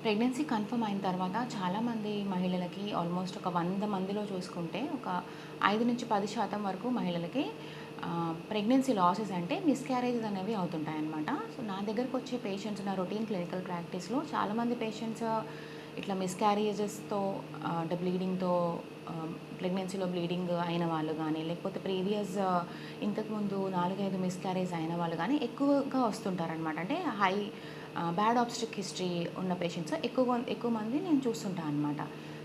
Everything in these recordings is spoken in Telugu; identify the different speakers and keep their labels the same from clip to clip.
Speaker 1: ప్రెగ్నెన్సీ కన్ఫర్మ్ అయిన తర్వాత చాలామంది మహిళలకి ఆల్మోస్ట్ ఒక 100 మందిలో చూసుకుంటే ఒక 5-10% వరకు మహిళలకి ప్రెగ్నెన్సీ లాసెస్ అంటే మిస్‌క్యారేజెస్ అనేవి అవుతుంటాయన్నమాట. సో, నా దగ్గరకు వచ్చే పేషెంట్స్ నా రొటీన్ క్లినికల్ ప్రాక్టీస్‌లో చాలామంది పేషెంట్స్ ఇట్లా మిస్‌క్యారేజెస్‌తో అంటే బ్లీడింగ్‌తో ప్రెగ్నెన్సీలో బ్లీడింగ్ అయిన వాళ్ళు గానీ, లేకపోతే ప్రీవియస్ ఇంతకుముందు 4, 5 మిస్‌క్యారేజ్ అయిన వాళ్ళు గానీ ఎక్కువగా వస్తుంటారనమాట. అంటే బ్యాడ్ ఆబ్స్ట్రిక్ హిస్టరీ ఉన్న పేషెంట్స్ ఎక్కువ మంది నేను చూస్తుంటా అనమాట.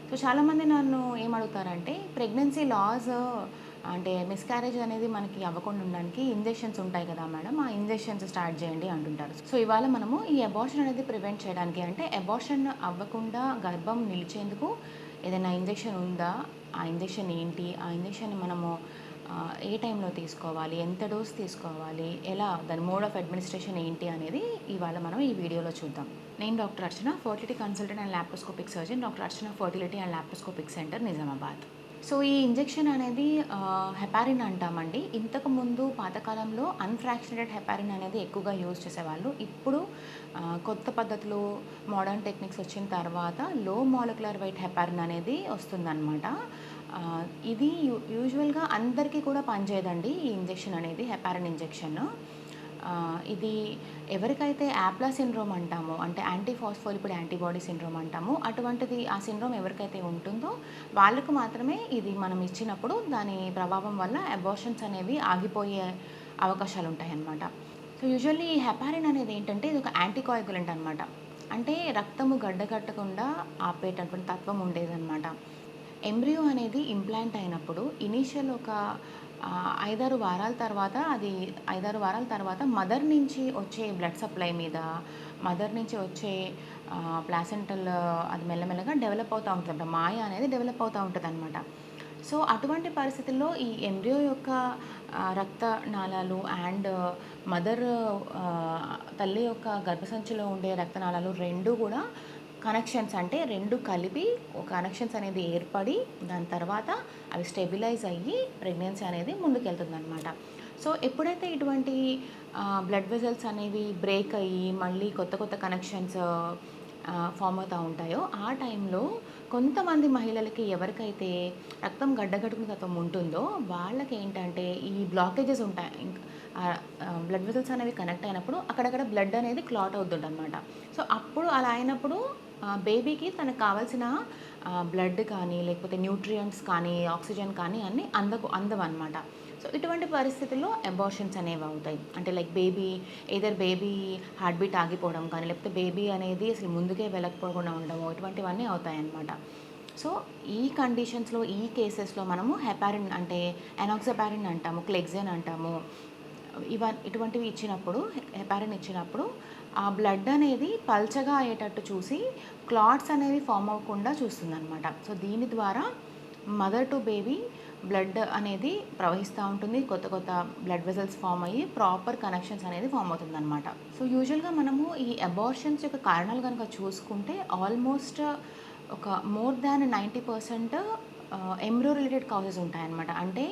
Speaker 1: సో, చాలామంది నన్ను ఏమడుగుతారంటే, ప్రెగ్నెన్సీ లాస్ అంటే మిస్‌క్యారేజ్ అనేది మనకి అవ్వకుండా ఉండడానికి ఇంజెక్షన్స్ ఉంటాయి కదా మేడం, ఆ ఇంజెక్షన్స్ స్టార్ట్ చేయండి అంటుంటారు. సో, ఇవాళ మనము ఈ అబార్షన్ అనేది ప్రివెంట్ చేయడానికి అంటే అబార్షన్ అవ్వకుండా గర్భం నిలిచేందుకు ఏదైనా ఇంజెక్షన్ ఉందా? ఆ ఇంజెక్షన్ ఏంటి? ఆ ఇంజెక్షన్‌ని మనము ఏ టైంలో తీసుకోవాలి? ఎంత డోస్ తీసుకోవాలి? ఎలా దాని మోడ్ ఆఫ్ అడ్మినిస్ట్రేషన్ ఏంటి అనేది ఇవాళ మనం ఈ వీడియోలో చూద్దాం. నేను doctor Archana, fertility consultant and laparoscopic surgeon, doctor Archana fertility and laparoscopic centre, Nizamabad. So, ఈ ఇంజెక్షన్ అనేది హెపారిన్ అంటామండి. ఇంతకుముందు పాతకాలంలో అన్‌ఫ్రాక్షనేటెడ్ హెపారిన్ అనేది ఎక్కువగా యూజ్ చేసేవాళ్ళు. ఇప్పుడు కొత్త పద్ధతులు, మోడర్న్ టెక్నిక్స్ వచ్చిన తర్వాత లో మాలిక్యులర్ వెయిట్ హెపారిన్ అనేది వస్తుందనమాట. ఇది యూజువల్‌గా అందరికీ కూడా పనిచేయదండి ఈ ఇంజెక్షన్ అనేది, హెపారిన్ ఇంజెక్షన్. ఇది ఎవరికైతే యాప్లా సిండ్రోమ్ అంటామో, అంటే యాంటీ ఫాస్ఫోలిపిడ్ యాంటీబాడీ సిండ్రోమ్ అంటామో, అటువంటిది ఆ సిండ్రోమ్ ఎవరికైతే ఉంటుందో వాళ్ళకు మాత్రమే ఇది మనం ఇచ్చినప్పుడు దాని ప్రభావం వల్ల అబార్షన్స్ అనేవి ఆగిపోయే అవకాశాలు ఉంటాయన్నమాట. సో, యూజువల్లీ ఈ హెపారిన్ అనేది ఏంటంటే ఇది ఒక యాంటీకోయాగులెంట్ అనమాట. అంటే రక్తము గడ్డకట్టకుండా ఆపేటటువంటి తత్వం ఉండేదన్నమాట. ఎంబ్రియో అనేది ఇంప్లాంట్ అయినప్పుడు ఇనీషియల్ ఒక 5, 6 వారాల తర్వాత మదర్ నుంచి వచ్చే బ్లడ్ సప్లై మీద, మదర్ నుంచి వచ్చే ప్లాసెంటల్ అది మెల్లమెల్లగా డెవలప్ అవుతూ ఉంటుందన్నమాట. మాయ అనేది డెవలప్ అవుతూ ఉంటదనమాట. సో, అటువంటి పరిస్థితుల్లో ఈ ఎంబ్రియో యొక్క రక్త నాళాలు అండ్ మదర్ తల్లి యొక్క గర్భసంచిలో ఉండే రక్తనాళాలు 2 కూడా కనెక్షన్స్, అంటే 2 కలిపి ఒక కనెక్షన్స్ అనేది ఏర్పడి దాని తర్వాత అవి స్టెబిలైజ్ అయ్యి ప్రెగ్నెన్సీ అనేది ముందుకెళ్తుందనమాట. సో, ఎప్పుడైతే ఇటువంటి బ్లడ్ వెజల్స్ అనేవి బ్రేక్ అయ్యి మళ్ళీ కొత్త కొత్త కనెక్షన్స్ ఫామ్ అవుతూ ఉంటాయో ఆ టైంలో కొంతమంది మహిళలకి ఎవరికైతే రక్తం గడ్డగట్టుకునే తత్వం ఉంటుందో వాళ్ళకేంటంటే ఈ బ్లాకేజెస్ ఉంటాయి. బ్లడ్ వెసల్స్ అనేవి కనెక్ట్ అయినప్పుడు అక్కడక్కడ బ్లడ్ అనేది క్లాట్ అవుతుందన్నమాట. సో, అప్పుడు అలా అయినప్పుడు బేబీకి తనకు కావాల్సిన బ్లడ్ కానీ, లేకపోతే న్యూట్రియంట్స్ కానీ, ఆక్సిజన్ కానీ అన్నీ అందవన్నమాట. సో, ఇటువంటి పరిస్థితుల్లో అబార్షన్స్ అనేవి అవుతాయి. అంటే లైక్ బేబీ హార్ట్ బీట్ ఆగిపోవడం కానీ, లేకపోతే బేబీ అనేది అసలు ముందుకే వెళ్ళకపోకుండా ఉండడం, ఇటువంటివన్నీ అవుతాయన్నమాట. సో, ఈ కండిషన్స్‌లో, ఈ కేసెస్‌లో మనము హెపారిన్ అంటే ఎనాక్సిపారిన్ అంటాము, క్లెగ్జెన్ అంటాము. ఇటువంటివి ఇచ్చినప్పుడు, హెపారిన్ ఇచ్చినప్పుడు ఆ బ్లడ్ అనేది పల్చగా అయ్యేటట్టు చూసి క్లాట్స్ అనేవి ఫామ్ అవ్వకుండా చూస్తుందనమాట. సో, దీని ద్వారా మదర్ టు బేబీ బ్లడ్ అనేది ప్రవహిస్తూ ఉంటుంది. కొత్త కొత్త బ్లడ్ వెసల్స్ ఫామ్ అయ్యి ప్రాపర్ కనెక్షన్స్ అనేది ఫామ్ అవుతుందనమాట. సో, యూజువల్‌గా మనము ఈ అబార్షన్స్ యొక్క కారణాలు కనుక చూసుకుంటే ఆల్మోస్ట్ ఒక more than 90% embryo related causes ఉంటాయన్నమాట. అంటే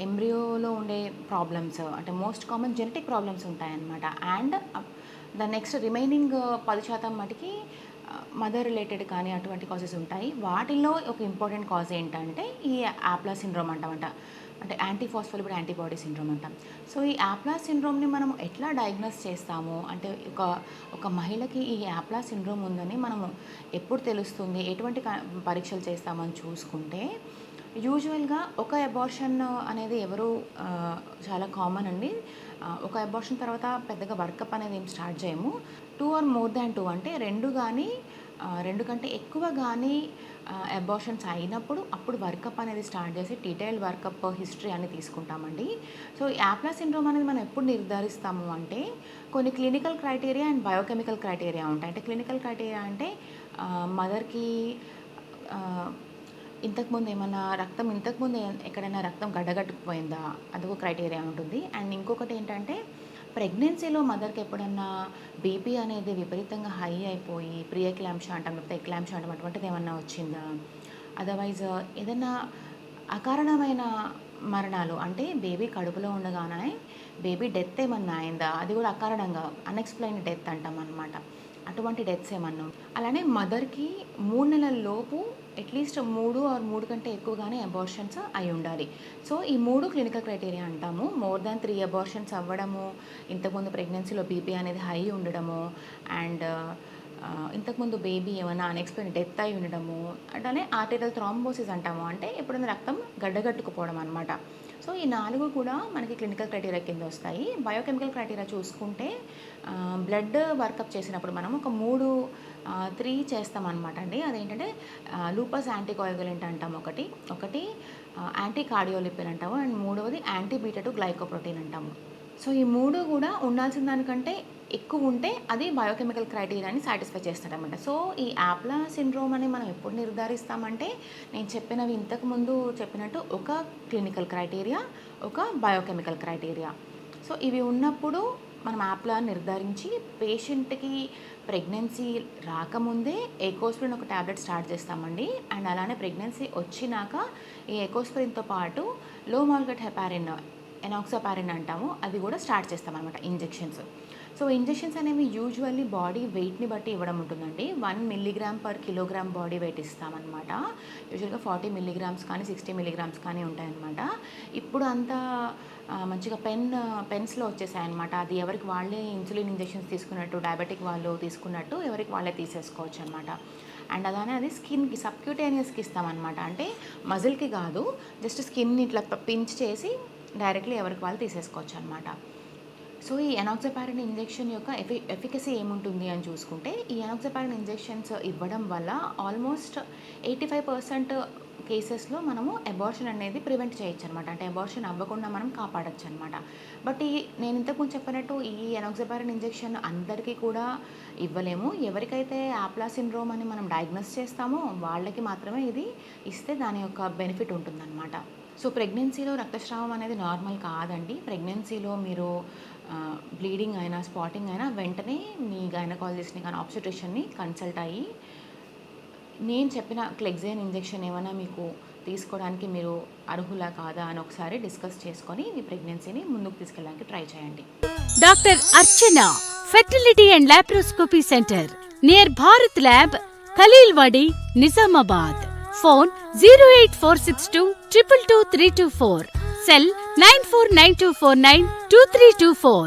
Speaker 1: ఎంబ్రియోలో ఉండే ప్రాబ్లమ్స్, అంటే మోస్ట్ కామన్ జెనెటిక్ ప్రాబ్లమ్స్ ఉంటాయన్నమాట. అండ్ ద నెక్స్ట్ రిమైనింగ్ 10% మటికి మదర్ రిలేటెడ్ కానీ అటువంటి కాజెస్ ఉంటాయి. వాటిల్లో ఒక ఇంపార్టెంట్ కాజ్ ఏంటంటే ఈ యాప్లా సిండ్రోమ్ అంటామంట. అంటే యాంటీ ఫాస్ఫోలిపిడ్ యాంటీబాడీ సిండ్రోమ్ అంటాం. సో, ఈ యాప్లా సిండ్రోమ్‌ని మనం ఎట్లా డయాగ్నోస్ చేస్తాము అంటే ఒక మహిళకి ఈ యాప్లా సిండ్రోమ్ ఉందని మనము ఎప్పుడు తెలుస్తుంది, ఎటువంటి పరీక్షలు చేస్తామని చూసుకుంటే, యూజువల్‌గా ఒక అబార్షన్ అనేది చాలా కామన్ అండి. ఒక అబార్షన్ తర్వాత పెద్దగా వర్కప్ అనేది ఏం స్టార్ట్ చేయము. 2 ఆర్ మోర్ దాన్ 2 అంటే 2 గానీ 2 కంటే ఎక్కువ గానీ అబార్షన్స్ అయినప్పుడు అప్పుడు వర్కప్ అనేది స్టార్ట్ చేసి డీటెయిల్డ్ వర్కప్ హిస్టరీ అని తీసుకుంటామండి. సో, ఈ యాప్లా సిండ్రోమ్ అనేది మనం ఎప్పుడు నిర్ధారిస్తాము అంటే కొన్ని clinical criteria and biochemical criteria ఉంటాయి. అంటే క్లినికల్ క్రైటీరియా అంటే మదర్‌కి ఇంతకుముందు ఎక్కడైనా రక్తం గడ్డగట్టుకుపోయిందా? అదొక క్రైటీరియా ఉంటుంది. అండ్ ఇంకొకటి ఏంటంటే ప్రెగ్నెన్సీలో మదర్‌కి ఎప్పుడన్నా బీపీ అనేది విపరీతంగా హై అయిపోయి ప్రీ ఎక్లాంప్షియా అంటాం, లేకపోతే ఎక్లాంప్షియా అంటాం, అటువంటిది ఏమన్నా వచ్చిందా? అదర్‌వైజ్ ఏదన్నా అకారణమైన మరణాలు, అంటే బేబీ కడుపులో ఉండగానే బేబీ డెత్ ఏమన్నా అయిందా? అది కూడా అకారణంగా అన్‌ఎక్స్‌ప్లెయిన్డ్ డెత్ అంటామనమాట. అటువంటి డెత్స్ ఏమన్నా. అలానే మదర్‌కి 3 నెలల లోపు అట్‌లీస్ట్ 3 ఆర్ 3 కంటే ఎక్కువగానే అబార్షన్స్ అయి ఉండాలి. సో, ఈ 3 క్లినికల్ క్రైటీరియా అంటాము. మోర్ దాన్ 3 అబార్షన్స్ అవ్వడము, ఇంతకుముందు ప్రెగ్నెన్సీలో బీపీ అనేది హై ఉండడము, అండ్ ఇంతకుముందు బేబీ ఏమైనా అన్‌ఎక్స్‌పెక్టెడ్ డెత్ అయి ఉండడము, అట్లానే ఆర్టీరియల్ థ్రాంబోసిస్ అంటాము. అంటే ఎప్పుడైనా రక్తం గడ్డగట్టుకుపోవడం అనమాట. సో, ఈ 4 కూడా మనకి క్లినికల్ క్రైటీరియా కింద వస్తాయి. బయోకెమికల్ క్రైటీరియా చూసుకుంటే బ్లడ్ వర్కప్ చేసినప్పుడు మనం ఒక 3 చేస్తామనమాట అండి. అదేంటంటే లూపస్ యాంటీకోయాగులెంట్ అంటాం ఒకటి యాంటీ కార్డియోలిపిన్ అంటాము, అండ్ మూడవది యాంటీ బీటా 2 గ్లైకోప్రోటీన్ అంటాము. సో, ఈ 3 కూడా ఉండాల్సిన దానికంటే ఎక్కువ ఉంటే అది బయోకెమికల్ క్రైటీరియాని సాటిస్ఫై చేస్తాడనమాట. సో, ఈ యాప్లా సిండ్రోమ్ అని మనం ఎప్పుడు నిర్ధారిస్తామంటే, నేను చెప్పినవి ఇంతకుముందు చెప్పినట్టు ఒక క్లినికల్ క్రైటీరియా, ఒక బయోకెమికల్ క్రైటీరియా. సో, ఇవి ఉన్నప్పుడు మనం యాప్లా నిర్ధారించి పేషెంట్‌కి ప్రెగ్నెన్సీ రాకముందే ఎకోస్ప్రిన్ ఒక టాబ్లెట్ స్టార్ట్ చేస్తామండి. అండ్ అలానే ప్రెగ్నెన్సీ వచ్చినాక ఈ ఎకోస్ప్రిన్‌తో పాటు లో మాలిక్యులర్ హెపారిన్, ఎనాక్సాపారిన్ అంటాము, అది కూడా స్టార్ట్ చేస్తామన్నమాట ఇంజెక్షన్స్. సో, ఇంజెక్షన్స్ అనేవి యూజువల్లీ బాడీ వెయిట్‌ని బట్టి ఇవ్వడం ఉంటుందండి. 1 milligram per kilogram body weight ఇస్తామన్నమాట. యూజువల్‌గా 40 మిల్లీగ్రామ్స్ కానీ 60 మిల్లీగ్రామ్స్ కానీ ఉంటాయన్నమాట. ఇప్పుడు అంతా మంచిగా పెన్స్‌లో వచ్చేసాయన్నమాట. అది ఎవరికి వాళ్ళే ఇన్సులిన్ ఇంజెక్షన్స్ తీసుకున్నట్టు, డయాబెటిక్ వాళ్ళు తీసుకున్నట్టు ఎవరికి వాళ్ళే తీసేసుకోవచ్చు అనమాట. అండ్ అలానే అది స్కిన్‌కి సబ్క్యూటేనియస్‌కి ఇస్తామన్నమాట. అంటే మజిల్‌కి కాదు, జస్ట్ స్కిన్ ఇట్లా పించ్ చేసి డైరెక్ట్లీ ఎవరికి వాళ్ళు తీసేసుకోవచ్చు అనమాట. సో, ఈ ఎనాక్సాపారిన్ ఇంజెక్షన్ యొక్క ఎఫికసీ ఏముంటుంది అని చూసుకుంటే, ఈ ఎనాక్సాపారిన్ ఇంజెక్షన్స్ ఇవ్వడం వల్ల ఆల్మోస్ట్ 85% కేసెస్‌లో మనము అబార్షన్ అనేది ప్రివెంట్ చేయొచ్చు అనమాట. అంటే అబార్షన్ అవ్వకుండా మనం కాపాడొచ్చు అనమాట. బట్ నేను ఇంతకుముందు చెప్పినట్టు ఈ ఎనాక్సాపారిన్ ఇంజెక్షన్ అందరికీ కూడా ఇవ్వలేము. ఎవరికైతే యాప్లా సిండ్రోమ్ అని మనం డయాగ్నోస్ చేస్తామో వాళ్ళకి మాత్రమే ఇది ఇస్తే దాని యొక్క బెనిఫిట్ ఉంటుందన్నమాట. సో, ప్రెగ్నెన్సీలో రక్తస్రావం అనేది నార్మల్ కాదండి. ప్రెగ్నెన్సీలో మీరు బ్లీడింగ్ అయినా, స్పాటింగ్ అయినా వెంటనే మీ గైనకాలజిస్ట్‌ని కానీ ఆబ్స్టెట్రిషియన్‌ని కన్సల్ట్ అయ్యి, నేను చెప్పిన క్లెగ్జైన్ ఇంజెక్షన్ ఏమైనా మీకు తీసుకోవడానికి మీరు అర్హులా కాదా అని ఒకసారి డిస్కస్ చేసుకొని మీ ప్రెగ్నెన్సీని ముందుకు తీసుకెళ్ళడానికి ట్రై చేయండి.
Speaker 2: Doctor Archana, fertility and laparoscopy centre near Bharat lab, Khaleelwadi, Nizamabad. Phone 08462 222 324. Cell 9492492324.